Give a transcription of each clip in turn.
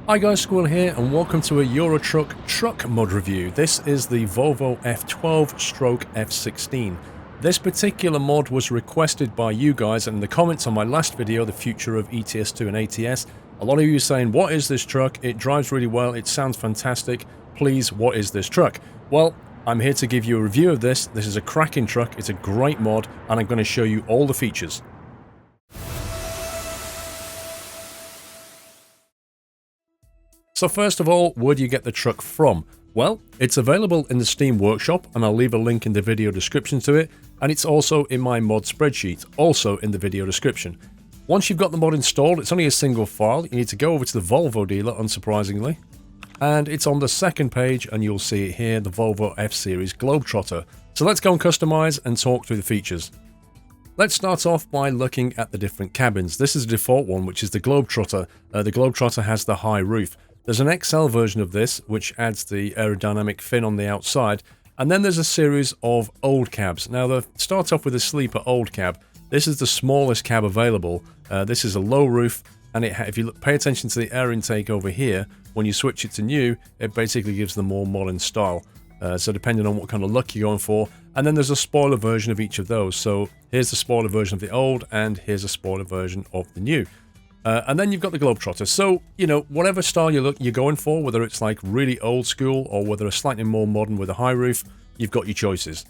Hi guys, Squirrel here and welcome to a Euro truck mod review. This is the Volvo F12/F16. This particular mod was requested by you guys, and in the comments on my last video, the future of ETS2 and ATS, a lot of you saying, what is this truck? It drives really well, it sounds fantastic, please, what is this truck? Well, I'm here to give you a review of this. This is a cracking truck, it's a great mod, and I'm going to show you all the features. So first of all, where do you get the truck from? Well, it's available in the Steam Workshop, and I'll leave a link in the video description to it, and it's also in my mod spreadsheet, also in the video description. Once you've got the mod installed, it's only a single file. You need to go over to the Volvo dealer, unsurprisingly, and it's on the second page, and you'll see it here, the Volvo F Series Globetrotter. So let's go and customize and talk through the features. Let's start off by looking at the different cabins. This is the default one, which is the Globetrotter. The Globetrotter has the high roof. There's an XL version of this, which adds the aerodynamic fin on the outside, and then there's a series of old cabs. Now, they start off with a sleeper old cab. This is the smallest cab available. This is a low roof, and if you pay attention to the air intake over here, when you switch it to new, it basically gives the more modern style. So depending on what kind of look you're going for. And then there's a spoiler version of each of those. So here's the spoiler version of the old, and here's a spoiler version of the new. And then you've got the Globetrotter. So, you know, whatever style you're going for, whether it's like really old school or whether it's slightly more modern with a high roof, you've got your choices.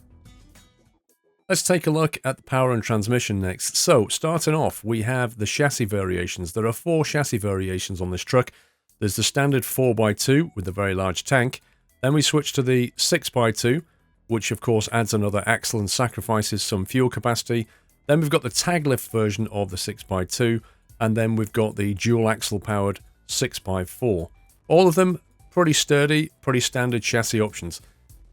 Let's take a look at the power and transmission next. So, starting off, we have the chassis variations. There are 4 chassis variations on this truck. There's the standard 4x2 with the very large tank. Then we switch to the 6x2, which of course adds another axle and sacrifices some fuel capacity. Then we've got the tag lift version of the 6x2. And then we've got the dual axle powered 6x4. All of them pretty sturdy, pretty standard chassis options.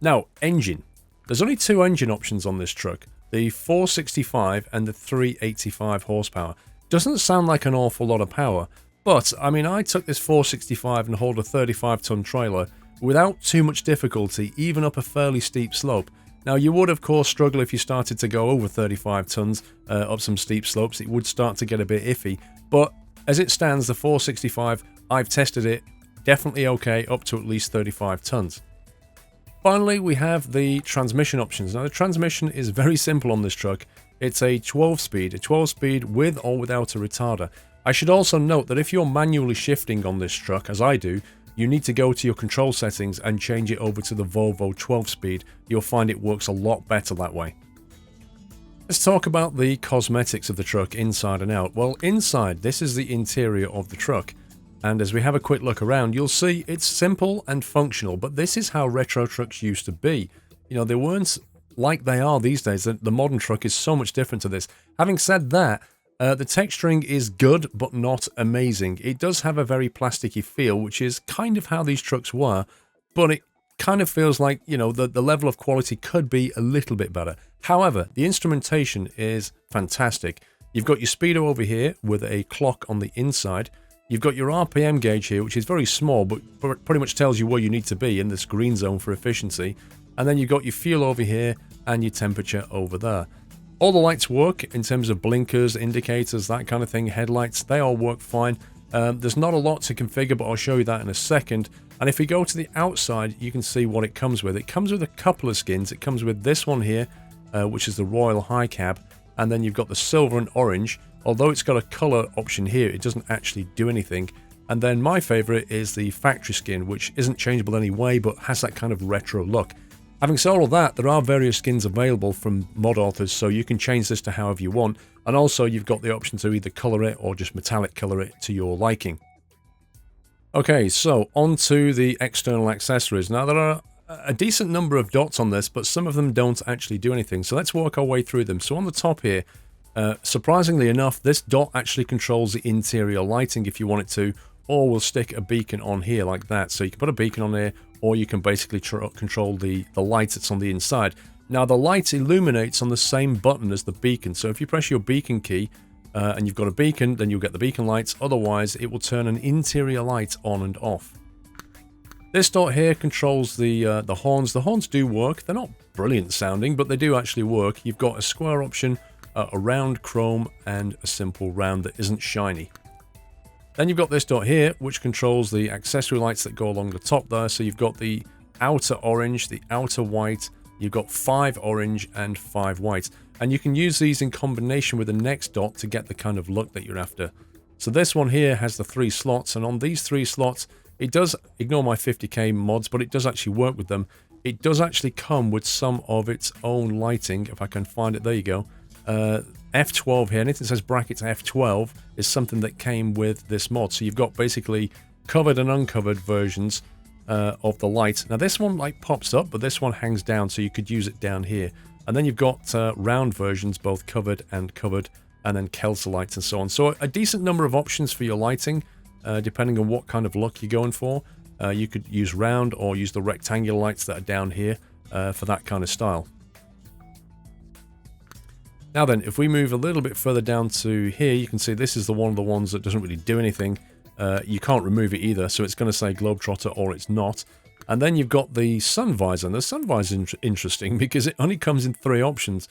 Now, engine. There's only 2 engine options on this truck. The 465 and the 385 horsepower. Doesn't sound like an awful lot of power. But, I mean, I took this 465 and hauled a 35-ton trailer without too much difficulty, even up a fairly steep slope. Now, you would, of course, struggle if you started to go over 35 tons up some steep slopes. It would start to get a bit iffy. But as it stands, the 465, I've tested it, definitely okay, up to at least 35 tons. Finally, we have the transmission options. Now, the transmission is very simple on this truck. It's a 12-speed with or without a retarder. I should also note that if you're manually shifting on this truck, as I do, you need to go to your control settings and change it over to the Volvo 12-speed. You'll find it works a lot better that way. Let's talk about the cosmetics of the truck inside and out. Well, inside, this is the interior of the truck. And as we have a quick look around, you'll see it's simple and functional, but this is how retro trucks used to be. You know, they weren't like they are these days. The modern truck is so much different to this. Having said that, the texturing is good, but not amazing. It does have a very plasticky feel, which is kind of how these trucks were, but it kind of feels like, you know, the level of quality could be a little bit better. However, the instrumentation is fantastic. You've got your speedo over here with a clock on the inside. You've got your RPM gauge here, which is very small, but pretty much tells you where you need to be in this green zone for efficiency. And then you've got your fuel over here and your temperature over there. All the lights work in terms of blinkers, indicators, that kind of thing, headlights, they all work fine. There's not a lot to configure, but I'll show you that in a second. And if we go to the outside, you can see what it comes with. It comes with a couple of skins. It comes with this one here, which is the Royal High Cab. And then you've got the silver and orange. Although it's got a color option here, it doesn't actually do anything. And then my favorite is the factory skin, which isn't changeable anyway, but has that kind of retro look. Having said all of that, there are various skins available from mod authors, so you can change this to however you want. And also, you've got the option to either color it or just metallic color it to your liking. Okay, so on to the external accessories. Now, there are a decent number of dots on this, but some of them don't actually do anything. So let's work our way through them. So on the top here, surprisingly enough, this dot actually controls the interior lighting if you want it to, or we'll stick a beacon on here like that. So you can put a beacon on here, or you can basically control the light that's on the inside. Now, the light illuminates on the same button as the beacon. So if you press your beacon key and you've got a beacon, then you'll get the beacon lights. Otherwise, it will turn an interior light on and off. This dot here controls the horns. The horns do work. They're not brilliant sounding, but they do actually work. You've got a square option, a round chrome, and a simple round that isn't shiny. Then you've got this dot here, which controls the accessory lights that go along the top there. So you've got the outer orange, the outer white, you've got 5 orange and 5 white. And you can use these in combination with the next dot to get the kind of look that you're after. So this one here has the 3 slots, and on these 3 slots, it does, ignore my 50k mods, but it does actually work with them. It does actually come with some of its own lighting, if I can find it. There you go. F12 here, anything that says brackets F12 is something that came with this mod. So you've got basically covered and uncovered versions of the light. Now this one like pops up, but this one hangs down, so you could use it down here. And then you've got round versions, both covered, and then Kelso lights and so on. So a decent number of options for your lighting, depending on what kind of look you're going for. You could use round or use the rectangular lights that are down here for that kind of style. Now then, if we move a little bit further down to here, you can see this is one of the ones that doesn't really do anything. You can't remove it either, so it's going to say Globetrotter or it's not. And then you've got the sun visor. And the sun visor is interesting because it only comes in 3 options.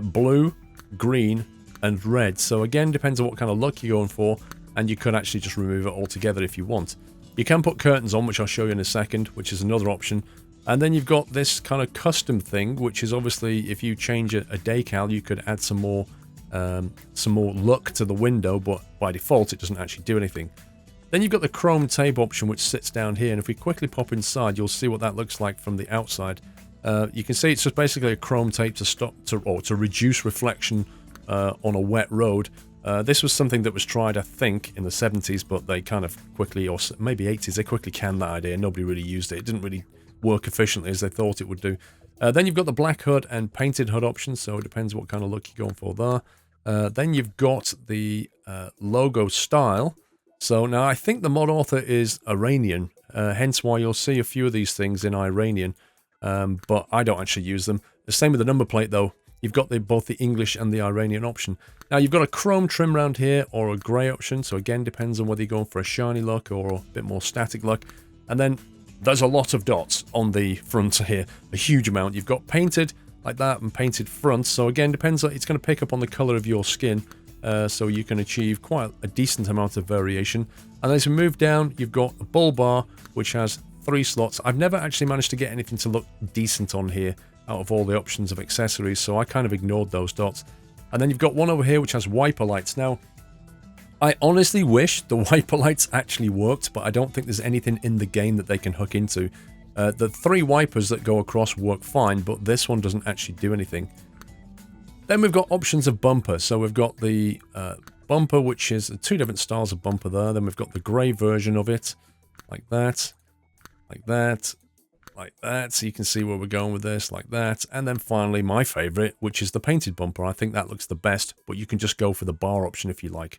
Blue, green, and red. So again, depends on what kind of look you're going for, and you could actually just remove it altogether if you want. You can put curtains on, which I'll show you in a second, which is another option. And then you've got this kind of custom thing, which is obviously if you change a decal, you could add some more look to the window, but by default it doesn't actually do anything. Then you've got the chrome tape option, which sits down here, and if we quickly pop inside, you'll see what that looks like from the outside. You can see it's just basically a chrome tape to reduce reflection on a wet road. This was something that was tried, I think, in the 70s, but they kind of quickly, or maybe 80s, they quickly canned that idea. Nobody really used it. It didn't really work efficiently as they thought it would do. Then you've got the black hood and painted hood options, so it depends what kind of look you're going for there. Then you've got the logo style. So now I think the mod author is Iranian, hence why you'll see a few of these things in Iranian, but I don't actually use them. The same with the number plate though. You've got both the English and the Iranian option. Now you've got a chrome trim around here or a grey option, so again depends on whether you're going for a shiny look or a bit more static look. And then there's a lot of dots on the front here, a huge amount. You've got painted like that and painted fronts, so again depends, it's going to pick up on the colour of your skin, so you can achieve quite a decent amount of variation. And as we move down, you've got a bull bar, which has 3 slots. I've never actually managed to get anything to look decent on here out of all the options of accessories, so I kind of ignored those dots. And then you've got one over here which has wiper lights. Now, I honestly wish the wiper lights actually worked, but I don't think there's anything in the game that they can hook into. The 3 wipers that go across work fine, but this one doesn't actually do anything. Then we've got options of bumper. So we've got the bumper, which is 2 different styles of bumper there. Then we've got the grey version of it, like that, like that, like that. So you can see where we're going with this, like that. And then finally, my favourite, which is the painted bumper. I think that looks the best, but you can just go for the bar option if you like.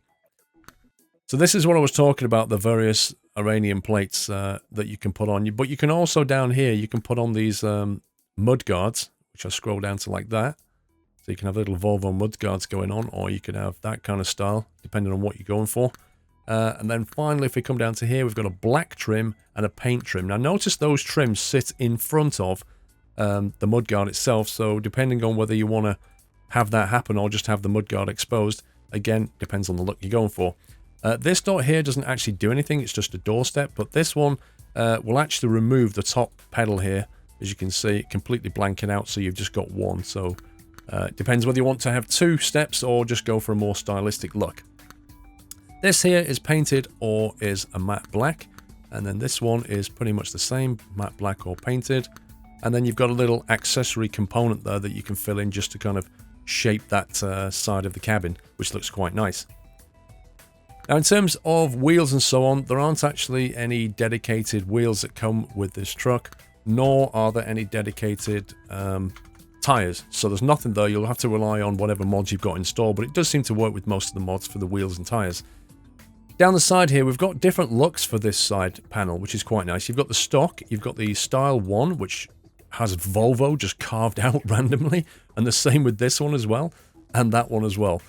So this is what I was talking about, the various Iranian plates that you can put on. But you can also, down here, you can put on these mud guards, which I'll scroll down to like that. So you can have little Volvo mud guards going on, or you could have that kind of style, depending on what you're going for. And then finally, if we come down to here, we've got a black trim and a paint trim. Now notice those trims sit in front of the mudguard itself, so depending on whether you want to have that happen or just have the mudguard exposed, again, depends on the look you're going for. This dot here doesn't actually do anything, it's just a doorstep, but this one will actually remove the top pedal here, as you can see, completely blanking out, so you've just got one. So it depends whether you want to have 2 steps or just go for a more stylistic look. This here is painted or is a matte black, and then this one is pretty much the same, matte black or painted. And then you've got a little accessory component there that you can fill in just to kind of shape that side of the cabin, which looks quite nice. Now in terms of wheels and so on, there aren't actually any dedicated wheels that come with this truck, nor are there any dedicated tyres. So there's nothing there, you'll have to rely on whatever mods you've got installed, but it does seem to work with most of the mods for the wheels and tyres. Down the side here, we've got different looks for this side panel, which is quite nice. You've got the stock, you've got the Style 1, which has Volvo just carved out randomly, and the same with this one as well, and that one as well.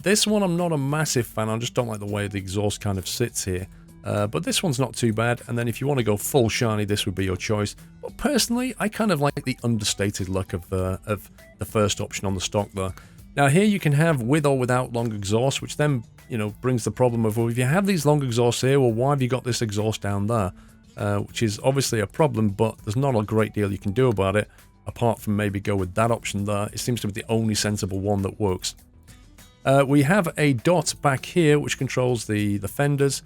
This one I'm not a massive fan, I just don't like the way the exhaust kind of sits here. But this one's not too bad, and then if you want to go full shiny, this would be your choice. But personally, I kind of like the understated look of the first option on the stock there. Now here you can have with or without long exhaust, which then, you know, brings the problem of, well, if you have these long exhausts here, well, why have you got this exhaust down there? Which is obviously a problem, but there's not a great deal you can do about it, apart from maybe go with that option there. It seems to be the only sensible one that works. We have a dot back here, which controls the fenders.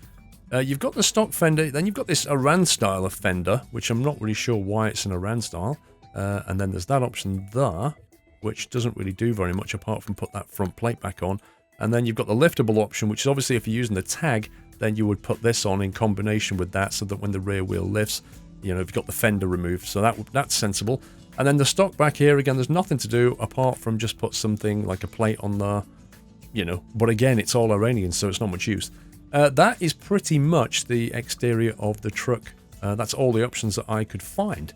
You've got the stock fender, then you've got this Iran style of fender, which I'm not really sure why it's an Iran style. And then there's that option there, which doesn't really do very much apart from put that front plate back on. And then you've got the liftable option, which is obviously if you're using the tag, then you would put this on in combination with that so that when the rear wheel lifts, you know, you've got the fender removed. So that's sensible. And then the stock back here, again, there's nothing to do apart from just put something like a plate on there, you know. But again, it's all Iranian, so it's not much use. That is pretty much the exterior of the truck. That's all the options that I could find.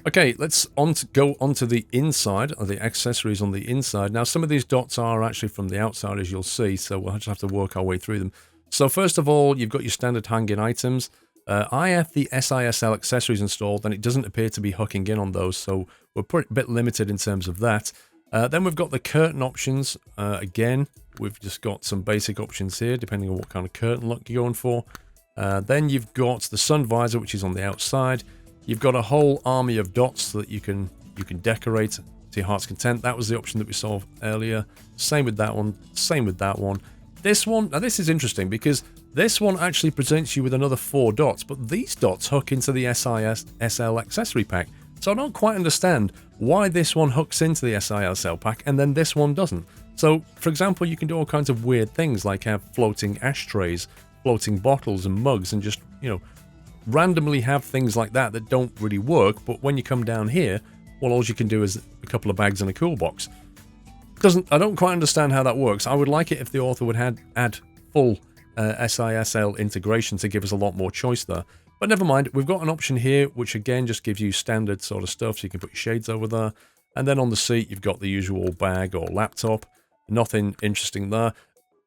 Okay, let's go onto the inside, or the accessories on the inside. Now, some of these dots are actually from the outside, as you'll see, so we'll just have to work our way through them. So first of all, you've got your standard hang-in items. I have the SISL accessories installed, and it doesn't appear to be hooking in on those, so we're a bit limited in terms of that. Then we've got the curtain options. Again, we've just got some basic options here, depending on what kind of curtain look you're going for. Then you've got the sun visor, which is on the outside. You've got a whole army of dots that you can decorate to your heart's content. That was the option that we saw earlier. Same with that one. Same with that one. This one, now this is interesting because this one actually presents you with another 4 dots, but these dots hook into the SISL accessory pack. So I don't quite understand why this one hooks into the SISL pack and then this one doesn't. So, for example, you can do all kinds of weird things like have floating ashtrays, floating bottles and mugs, and just, you know, randomly have things like that that don't really work, but when you come down here, well, all you can do is a couple of bags and a cool box. I don't quite understand how that works. I would like it if the author would add full SISL integration to give us a lot more choice there. But never mind, we've got an option here, which again just gives you standard sort of stuff, so you can put your shades over there. And then on the seat, you've got the usual bag or laptop. Nothing interesting there.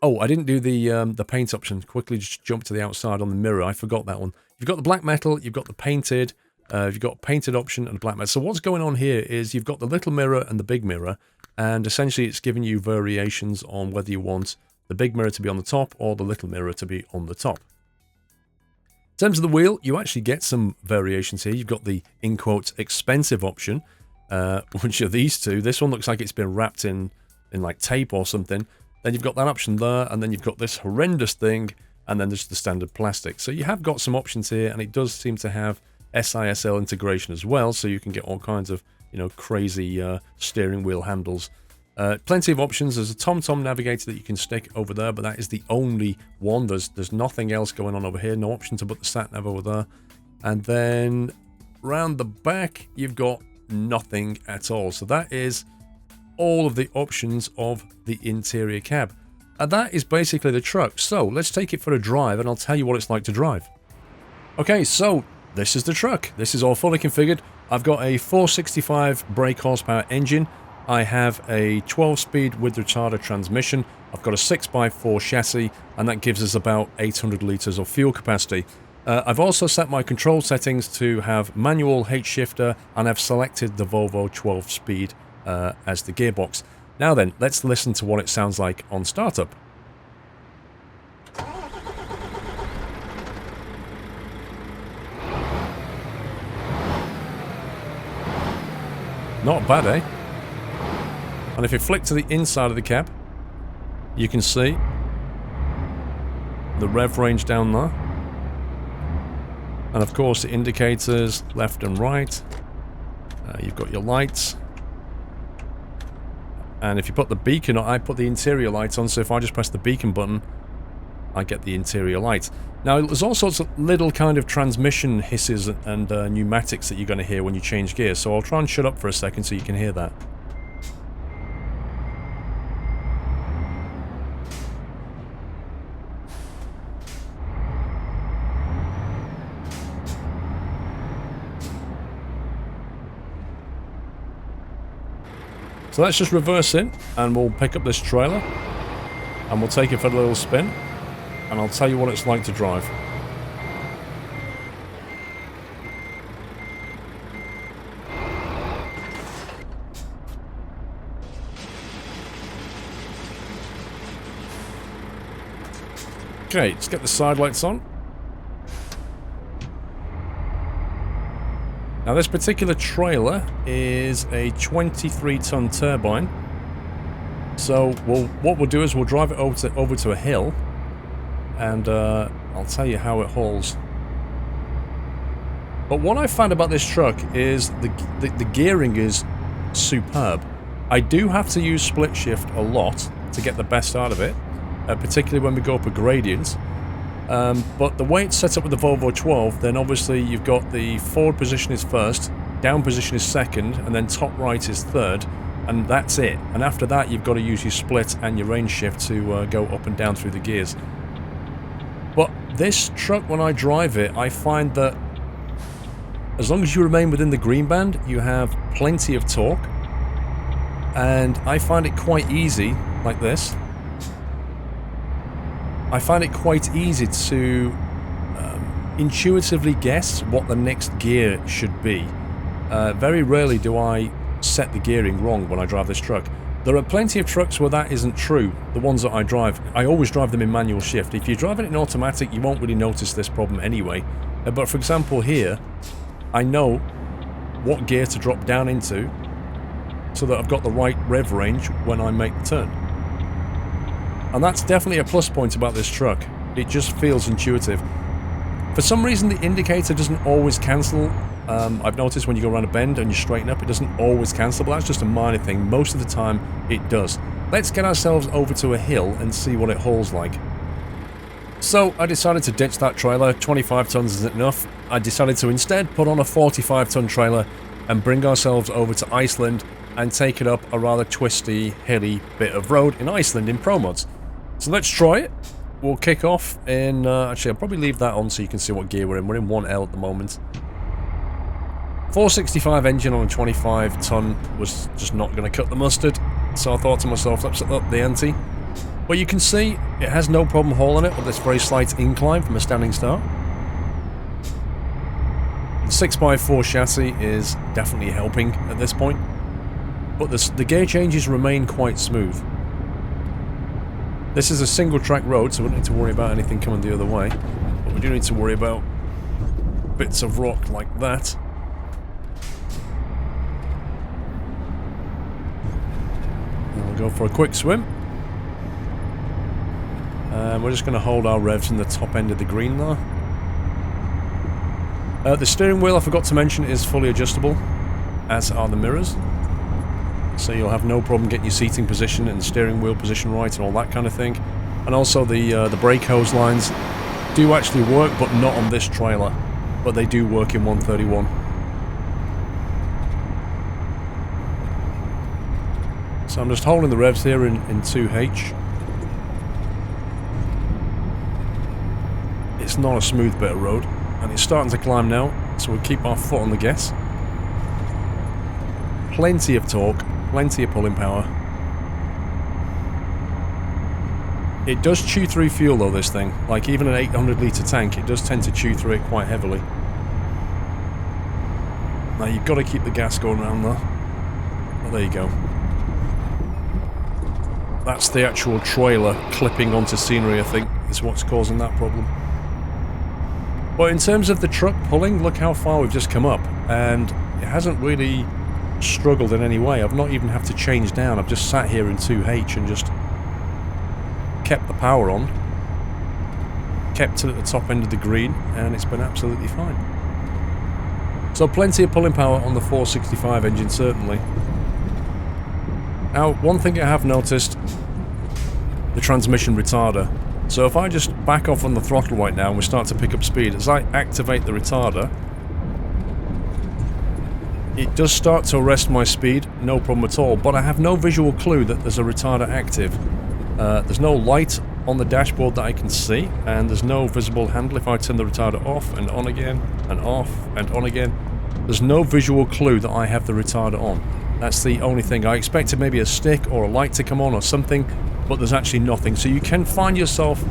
Oh, I didn't do the paint option. Quickly just jump to the outside on the mirror. I forgot that one. You've got the black metal, you've got the painted, you've got painted option and black metal. So what's going on here is you've got the little mirror and the big mirror, and essentially it's giving you variations on whether you want the big mirror to be on the top or the little mirror to be on the top. In terms of the wheel, you actually get some variations here. You've got the, in quotes, expensive option, which are these two. This one looks like it's been wrapped in like tape or something. Then you've got that option there, and then you've got this horrendous thing, and then there's the standard plastic. So you have got some options here, and it does seem to have SISL integration as well, so you can get all kinds of, you know, crazy steering wheel handles. Plenty of options. There's a TomTom navigator that you can stick over there, but that is the only one. There's nothing else going on over here. No option to put the sat nav over there. And then round the back, you've got nothing at all. So that is all of the options of the interior cab. And that is basically the truck. So let's take it for a drive, and I'll tell you what it's like to drive. Okay, so this is the truck. This is all fully configured. I've got a 465 brake horsepower engine. I have a 12-speed with retarder transmission. I've got a 6x4 chassis, and that gives us about 800 litres of fuel capacity. I've also set my control settings to have manual H-shifter, and I've selected the Volvo 12-speed as the gearbox. Now then, let's listen to what it sounds like on startup. Not bad, eh? And if you flick to the inside of the cab, you can see the rev range down there. And of course the indicators left and right. You've got your lights. And if you put the beacon on, I put the interior lights on, so if I just press the beacon button, I get the interior lights. Now, there's all sorts of little kind of transmission hisses and pneumatics that you're going to hear when you change gears, so I'll try and shut up for a second so you can hear that. So let's just reverse in, and we'll pick up this trailer, and we'll take it for a little spin, and I'll tell you what it's like to drive. Okay, let's get the side lights on. Now this particular trailer is a 23-ton turbine. So what we'll do is we'll drive it over to a hill, and I'll tell you how it hauls. But what I found about this truck is the gearing is superb. I do have to use split shift a lot to get the best out of it, particularly when we go up a gradient. But the way it's set up with the Volvo 12, then obviously you've got the forward position is first, down position is second, and then top right is third, and that's it. And after that you've got to use your split and your range shift to go up and down through the gears. But this truck, when I drive it, I find that as long as you remain within the green band, you have plenty of torque, and I find it quite easy, like this. I find it quite easy to intuitively guess what the next gear should be. Very rarely do I set the gearing wrong when I drive this truck. There are plenty of trucks where that isn't true, the ones that I drive. I always drive them in manual shift. If you're driving it in automatic, you won't really notice this problem anyway. But for example here, I know what gear to drop down into so that I've got the right rev range when I make the turn. And that's definitely a plus point about this truck. It just feels intuitive. For some reason the indicator doesn't always cancel. I've noticed when you go around a bend and you straighten up, it doesn't always cancel, but that's just a minor thing. Most of the time it does. Let's get ourselves over to a hill and see what it hauls like. So I decided to ditch that trailer. 25 tons isn't enough. I decided to instead put on a 45-ton trailer and bring ourselves over to Iceland and take it up a rather twisty, hilly bit of road in Iceland in Pro Mods. So let's try it. We'll kick off in... actually, I'll probably leave that on so you can see what gear we're in. We're in 1L at the moment. 465 engine on a 25-ton was just not going to cut the mustard. So I thought to myself, let's up the ante. But you can see it has no problem hauling it with this very slight incline from a standing start. The 6x4 chassis is definitely helping at this point. But the gear changes remain quite smooth. This is a single track road, so we don't need to worry about anything coming the other way. But we do need to worry about bits of rock like that. And we'll go for a quick swim. And we're just going to hold our revs in the top end of the green there. The steering wheel, I forgot to mention, is fully adjustable, as are the mirrors. So you'll have no problem getting your seating position and steering wheel position right and all that kind of thing. And also the brake hose lines do actually work, but not on this trailer. But they do work in 131. So I'm just holding the revs here in 2H. It's not a smooth bit of road, and it's starting to climb now, so we'll keep our foot on the gas. Plenty of torque, plenty of pulling power. It does chew through fuel though, this thing. Like even an 800 litre tank, it does tend to chew through it quite heavily. Now you've got to keep the gas going around there. Well, there you go. That's the actual trailer clipping onto scenery, I think, is what's causing that problem. But in terms of the truck pulling, look how far we've just come up. And it hasn't really struggled in any way. I've not even had to change down. I've just sat here in 2H and just kept the power on. Kept it at the top end of the green, and it's been absolutely fine. So plenty of pulling power on the 465 engine, certainly. Now, one thing I have noticed, the transmission retarder. So if I just back off on the throttle right now and we start to pick up speed, as I activate the retarder, it does start to arrest my speed, no problem at all, but I have no visual clue that there's a retarder active. There's no light on the dashboard that I can see, and there's no visible handle if I turn the retarder off and on again, and off and on again. There's no visual clue that I have the retarder on. That's the only thing. I expected maybe a stick or a light to come on or something, but there's actually nothing. So you can find yourself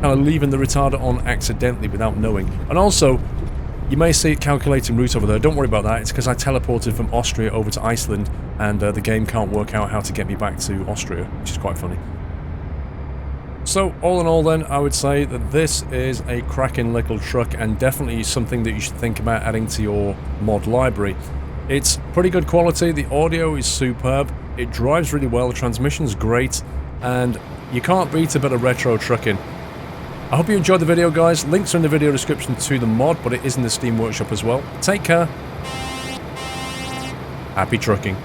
kind of leaving the retarder on accidentally without knowing. And also, you may see it calculating route over there. Don't worry about that. It's because I teleported from Austria over to Iceland, and the game can't work out how to get me back to Austria, which is quite funny. So all in all then, I would say that this is a cracking little truck and definitely something that you should think about adding to your mod library. It's pretty good quality, the audio is superb, it drives really well, the transmission's great, and you can't beat a bit of retro trucking. I hope you enjoyed the video, guys. Links are in the video description to the mod, but it is in the Steam Workshop as well. Take care. Happy trucking.